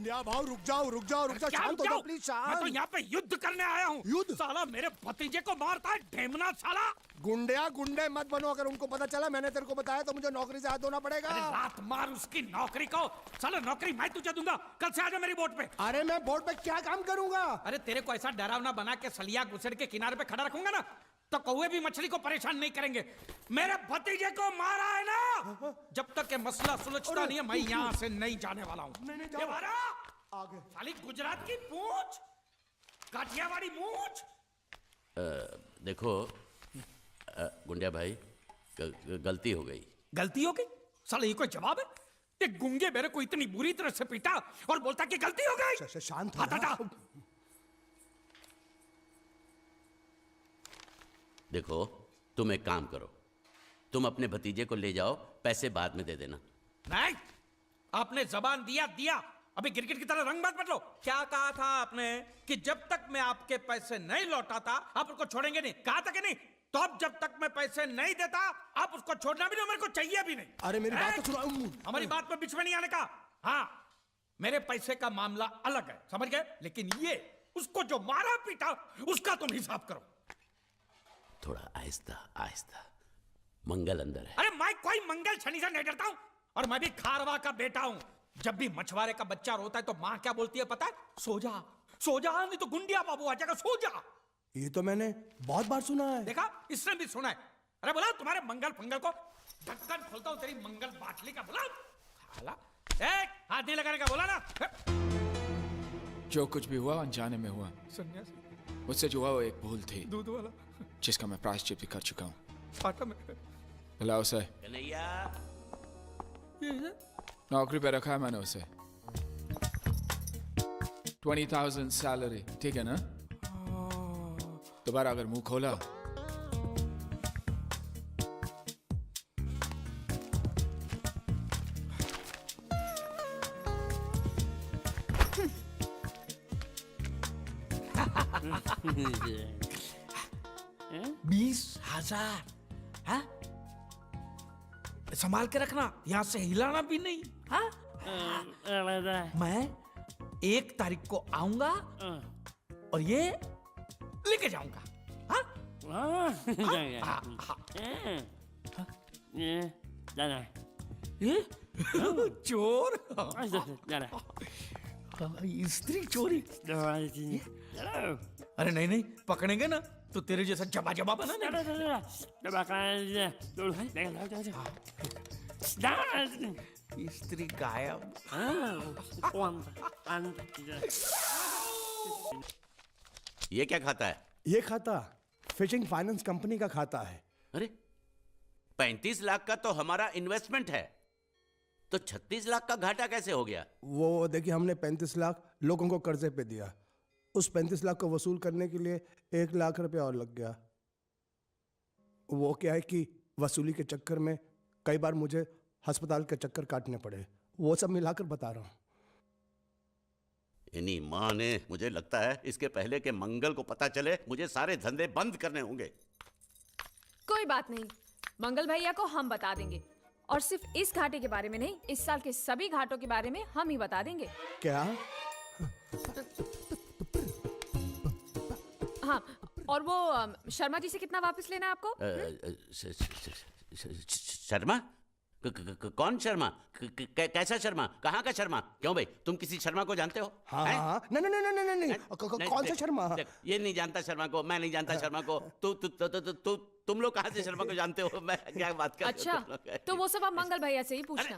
गुंडिया भाव रुक जाओ रुक जाओ रुक जाओ, शांत हो जाओ प्लीज, शांत। मैं तो यहाँ पे युद्ध करने आया हूँ। युद्ध? साला मेरे भतीजे को मारता है ढेमना साला। गुंडिया गुंडे मत बनो, अगर उनको पता चला मैंने तेरे को बताया तो मुझे नौकरी से हाथ धोना पड़ेगा। अरे लात मार उसकी नौकरी को। साला नौकरी मैं तुझे दूंगा, कल से आजा मेरी बोट पे। अरे मैं बोट पे क्या काम करूंगा? अरे तेरे को ऐसा डरावना बना के सलिया घुसड़ के किनारे पे खड़ा रखूंगा ना, तो कौवे भी मछली को परेशान नहीं करेंगे। मेरे भतीजे को मारा है ना, जब तक ये मसला सुलझता नहीं है मैं यहाँ से नहीं जाने वाला हूँ। मैंने ये मारा आगे साली गुजरात की पूंछ, काठियावाड़ी मूंछ। देखो गुंडिया भाई, गलती हो गई। गलती हो गई? साले ये कोई जवाब है? ये गुंगे मेरे को इतनी बुरी तरह से पीटा और बोलता कि गलती हो गई। शांत हो हटा जा। देखो तुम एक काम करो, तुम अपने भतीजे को ले जाओ, पैसे बाद में दे देना। नहीं, आपने जबान दिया दिया, अभी गिरगिट की तरह रंग मत बदलो। क्या कहा था आपने कि जब तक मैं आपके पैसे नहीं लौटाता आप उसको छोड़ेंगे नहीं? कहा था कि नहीं? तो अब जब तक मैं पैसे नहीं देता आप उसको छोड़ना भी नहीं, मेरे को चाहिए भी नहीं। अरे मेरी बात तो सुनो। हमारी बात में बीच में नहीं आने का। हाँ, मेरे पैसे का मामला अलग है, समझ गए? लेकिन ये उसको जो मारा पीटा उसका तुम हिसाब करो। थोड़ा आहिस्ता आहिस्ता, मंगल अंदर है। अरे मैं कोई मंगल शनि से नहीं डरता हूं, और मैं भी खारवा का बेटा हूं। जब भी मछुआरे का बच्चा रोता है तो मां क्या बोलती है पता है? सो जा, सो जा, नहीं तो गुंडिया बाबू आ जाएगा, सो जा। ये तो मैंने बहुत बार सुना है। देखा, इसने भी सुना है। अरे बोला तुम्हारे मंगल फंगल को ढक्कन खोलता हूं तेरी मंगल बाटली का। बोला हाथ नहीं लगाने का, बोला ना। जो कुछ भी हुआ अनजाने में हुआ। सन्यासी मुझसे जो हुआ वो एक भूल थी, दूध वाला जिसका मैं प्रायश्चित भी कर चुका हूँ। फाटा में बुलाओ उसे। कन्हैया, नौकरी पे रखा है मैंने उसे। 20,000 सैलरी, ठीक है ना? दोबारा अगर मुंह खोला $20,000, हाँ? संभाल के रखना, यहाँ से हिलाना भी नहीं। हाँ? मैं 1 तारीख को आऊंगा और ये लेके जाऊंगा। हाँ? ये चोर, स्त्री चोरी। अरे नहीं नहीं, पकड़ेंगे ना तो तेरे जैसा जबा जबा बना स्त्री गायब। ये क्या खाता है? ये खाता फिशिंग फाइनेंस कंपनी का खाता है। अरे 35 लाख का तो हमारा इन्वेस्टमेंट है, तो 36 लाख का घाटा कैसे हो गया? वो देखिए, हमने 35 लाख लोगों को कर्जे पे दिया, उस 35 लाख को वसूल करने के लिए 1 लाख रुपया और लग गया। वो क्या है कि वसूली के चक्कर में कई बार मुझे अस्पताल के चक्कर काटने पड़े, वो सब मिलाकर बता रहा हूँ। इन्हीं माँ ने, मुझे लगता है इसके पहले के मंगल को पता चले मुझे सारे धंधे बंद करने होंगे। कोई बात नहीं, मंगल भैया को हम बता देंगे, और सिर्फ इस घाटे के बारे में नहीं, इस साल के सभी घाटों के बारे में हम ही बता देंगे। क्या? हाँ, और वो शर्मा जी से कितना वापस लेना है आपको? शर्मा? कौन शर्मा? कैसा शर्मा? कहाँ का शर्मा? क्यों भाई, तुम किसी शर्मा को जानते हो? हाँ हाँ, नहीं नहीं नहीं नहीं नहीं, कौन सा शर्मा? ये नहीं जानता शर्मा को, मैं नहीं जानता शर्मा को। तुम लोग कहाँ से शर्मा को जानते हो? मैं क्या बात कर रहा हूँ? अच्छा, तो वो सब आप मंगल भैया से ही पूछना।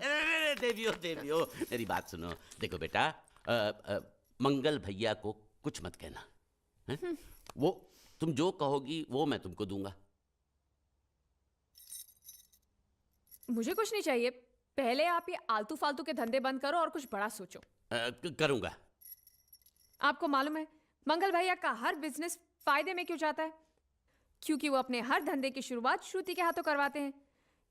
देवियो मेरी बात सुनो। देखो बेटा, मंगल भैया को कुछ मत कहना है? वो तुम जो कहोगी वो मैं तुमको दूंगा। मुझे कुछ नहीं चाहिए, पहले आप ये आलतू फालतू के धंधे बंद करो और कुछ बड़ा सोचो। करूंगा। आपको मालूम है मंगल भैया का हर बिजनेस फायदे में क्यों जाता है? क्योंकि वो अपने हर धंधे की शुरुआत श्रुति के हाथों करवाते हैं।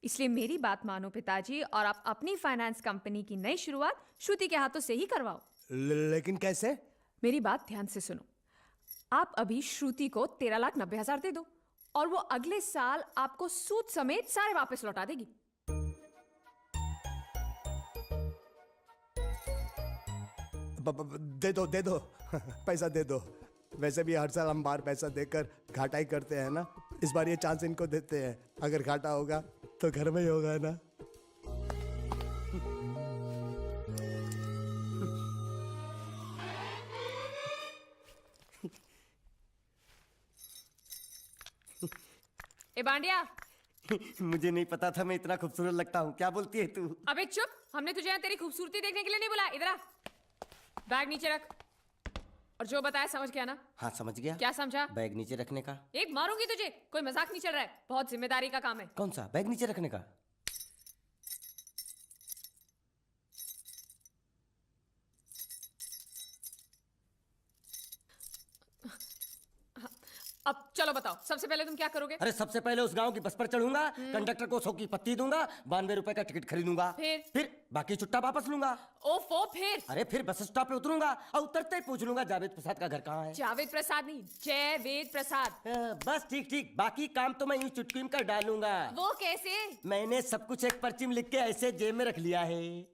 इसलिए मेरी बात मानो पिताजी, और आप अपनी फाइनेंस कंपनी की नई शुरुआत श्रुति के हाथों से ही करवाओ। लेकिन कैसे? मेरी बात ध्यान से सुनो। आप अभी श्रुति को 13,90,000 दे दो और वो अगले साल आपको सूद समेत सारे वापस लौटा देगी। दे दो पैसा दे दो। वैसे भी हर साल हम बाहर पैसा देकर घाटा ही करते हैं ना, इस बार ये चांस इनको देते हैं। अगर घाटा होगा तो घर में ही होगा ना। ए बांडिया, मुझे नहीं पता था मैं इतना खूबसूरत लगता हूँ। क्या बोलती है तू? अबे चुप, हमने तुझे यहाँ तेरी खूबसूरती देखने के लिए नहीं बुलाया। इधर आ, बैग नीचे रख। और जो बताया समझ गया ना? हाँ समझ गया। क्या समझा? बैग नीचे रखने का। एक मारूंगी तुझे, कोई मजाक नहीं चल रहा है, बहुत जिम्मेदारी का काम है। कौन सा बैग नीचे रखने का? अब चलो बताओ, सबसे पहले तुम क्या करोगे? अरे सबसे पहले उस गांव की बस पर चढ़ूंगा, कंडक्टर को 100 की पत्ती दूंगा, 92 रुपए का टिकट खरीदूंगा। फिर बाकी चुट्टा वापस लूंगा। ओफो, फिर? अरे फिर बस स्टॉप पे उतरूंगा और उतरते ही पूछ लूंगा जावेद प्रसाद का घर कहाँ है। जावेद प्रसाद नहीं, जयवेद प्रसाद। बस ठीक ठीक, बाकी काम तो मैं यूं चुटकी में कर डालूंगा। वो कैसे? मैंने सब कुछ एक पर्ची में लिख के ऐसे जेब में रख लिया है।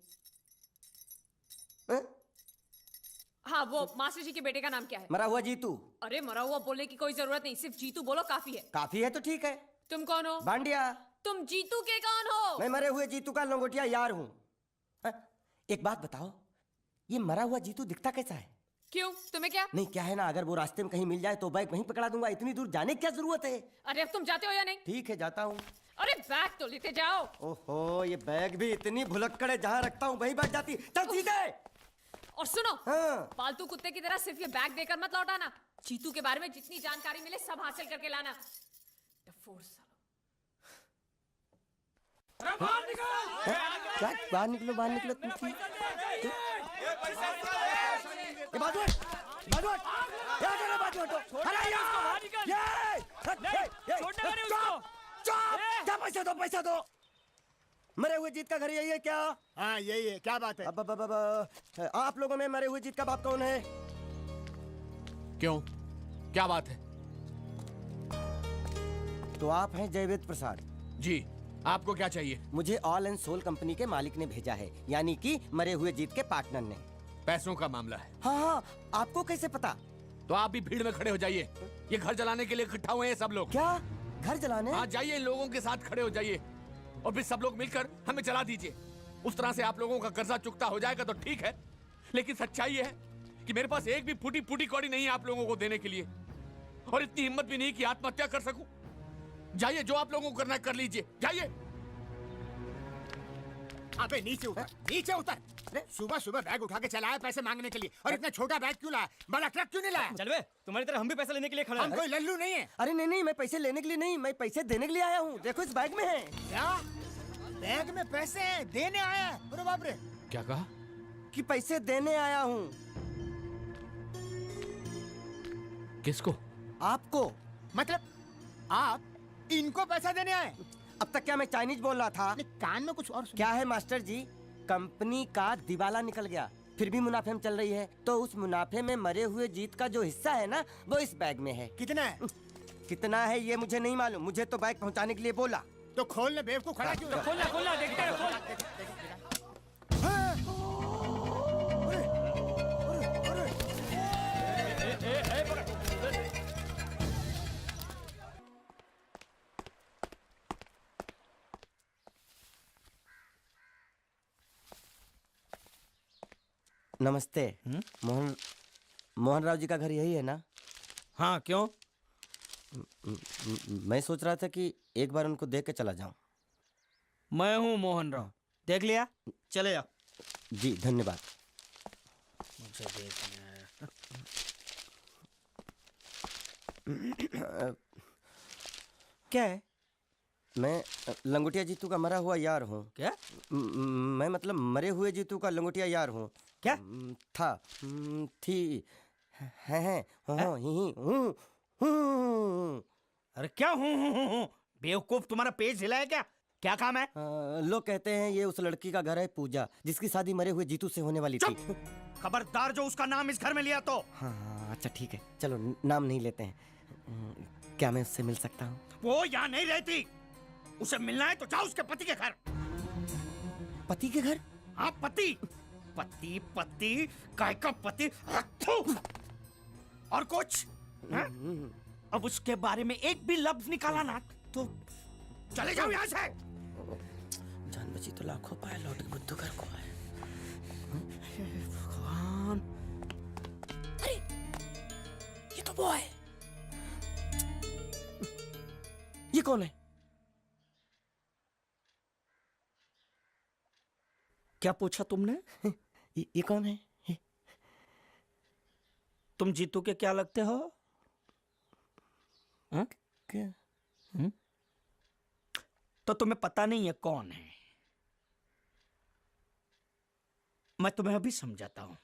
हाँ, वो मास्टर जी के बेटे का नाम क्या है? मरा हुआ जीतू। अरे मरा हुआ बोलने की कोई जरूरत नहीं, सिर्फ जीतू बोलो काफी है। काफी है तो ठीक है। तुम कौन हो? बांडिया। तुम जीतू के कौन हो? मैं मरे हुए जीतू का लंगोटिया यार हूँ। एक बात बताओ, ये मरा हुआ जीतू दिखता कैसा है? क्यों, तुम्हें क्या? नहीं क्या है ना, अगर वो रास्ते में कहीं मिल जाए तो बैग वहीं पकड़ा दूंगा। इतनी दूर जाने की क्या जरूरत है? अरे अब तुम जाते हो या नहीं? ठीक है जाता हूँ। अरे बैग तो लेते जाओ। ओहो, ये बैग भी इतनी भुलक्कड़ है, जहाँ रखता हूँ वहीं बैठ जाती। चल सीधे। और सुनो, हाँ। पालतू कुत्ते की तरह सिर्फ ये बैग देकर मत लौटाना। जीतू के बारे में जितनी जानकारी मिले सब हासिल करके लाना। डफोर सालो। क्या बाहर निकलो, बाहर निकलो तुम। बाजू हट, बाजू हट, क्या कर रहे हो? बाजू हटो। अरे क्या पैसा दो, पैसा दो। मरे हुए जीत का घर यही है क्या? हाँ यही है। क्या बात है? अब आप लोगों में मरे हुए जीत का बाप कौन है? क्यों, क्या बात है? तो आप हैं जयवेद प्रसाद। जी, आपको क्या चाहिए? मुझे ऑल एंड सोल कंपनी के मालिक ने भेजा है, यानी कि मरे हुए जीत के पार्टनर ने। पैसों का मामला है। हाँ हाँ, आपको कैसे पता? तो आप भी भीड़ में खड़े हो जाइए। ये घर जलाने के लिए इकट्ठा हुए हैं सब लोग। क्या घर जलाने? हाँ, जाइए, इन लोगों के साथ खड़े हो जाइए और फिर सब लोग मिलकर हमें जला दीजिए। उस तरह से आप लोगों का कर्जा चुकता हो जाएगा तो ठीक है, लेकिन सच्चाई ये है कि मेरे पास एक भी फूटी फूटी कौड़ी नहीं है आप लोगों को देने के लिए, और इतनी हिम्मत भी नहीं कि आत्महत्या कर सकूं। जाइए, जो आप लोगों को करना है कर लीजिए, जाइए। अबे नीचे उतर, नीचे उतर। सुबह सुबह बैग उठा के चलाया पैसे मांगने के लिए, और इतना छोटा बैग क्यों लाया? बड़ा ट्रक क्यों नहीं लाया? चल बे, तुम्हारी तरह हम भी पैसा लेने के लिए खड़े हम हैं। कोई लल्लू नहीं है। अरे नहीं नहीं, मैं पैसे लेने के लिए नहीं, मैं पैसे देने के लिए आया हूँ। देखो इस बैग में है। क्या बैग में पैसे हैं? देने आया है? अरे बाप रे। क्या कहा? कि पैसे देने आया हूँ। किसको? आपको। मतलब आप इनको पैसा देने आए? अब तक क्या मैं चाइनीज बोल रहा था? नहीं, कान में कुछ और क्या है मास्टर जी, कंपनी का दिवाला निकल गया, फिर भी मुनाफे में चल रही है, तो उस मुनाफे में मरे हुए जीत का जो हिस्सा है ना, वो इस बैग में है। कितना है? कितना है ये मुझे नहीं मालूम, मुझे तो बैग पहुंचाने के लिए बोला। तो खोलने बेवकूफ खड़ा क्यों? खोलना खोलना, देखते हैं, खोल। नमस्ते। मोहन राव जी का घर यही है ना? हाँ, क्यों? मैं सोच रहा था कि एक बार उनको देख के चला जाऊं। मैं हूँ मोहन राव, देख लिया, चले आओ। जी धन्यवाद। मुझे देखना है। क्या है? मैं लंगोटिया जीतू का मरा हुआ यार हूँ। क्या? मैं मतलब मरे हुए जीतू का लंगोटिया यार हूँ। क्या? था, थी, है, हूँ। अरे क्या हूँ? बेवकूफ, तुम्हारा पेट हिला है क्या? क्या काम है? लोग कहते हैं ये उस लड़की का घर है पूजा, जिसकी शादी मरे हुए जीतू से होने वाली थी। खबरदार जो उसका नाम इस घर में लिया तो। हाँ अच्छा ठीक है, चलो नाम नहीं लेते हैं। क्या मैं उससे मिल सकता हूँ? वो यहाँ नहीं रहती, उसे मिलना है तो जाओ उसके पति के घर। पति के घर? हाँ, पति। पति पति काय का पति थू! और कुछ हैं? अब उसके बारे में एक भी लफ्ज निकाला ना तो चले जाओ यहाँ से। जान बची तो लाखों पाए, लौट के बुद्धू घर को आए। भगवान, अरे ये तो वो है। ये कौन है? क्या पूछा तुमने? ये कौन है? तुम जीतू के क्या लगते हो? हाँ? क्या? तो तुम्हें पता नहीं है कौन है? मैं तुम्हें अभी समझाता हूं।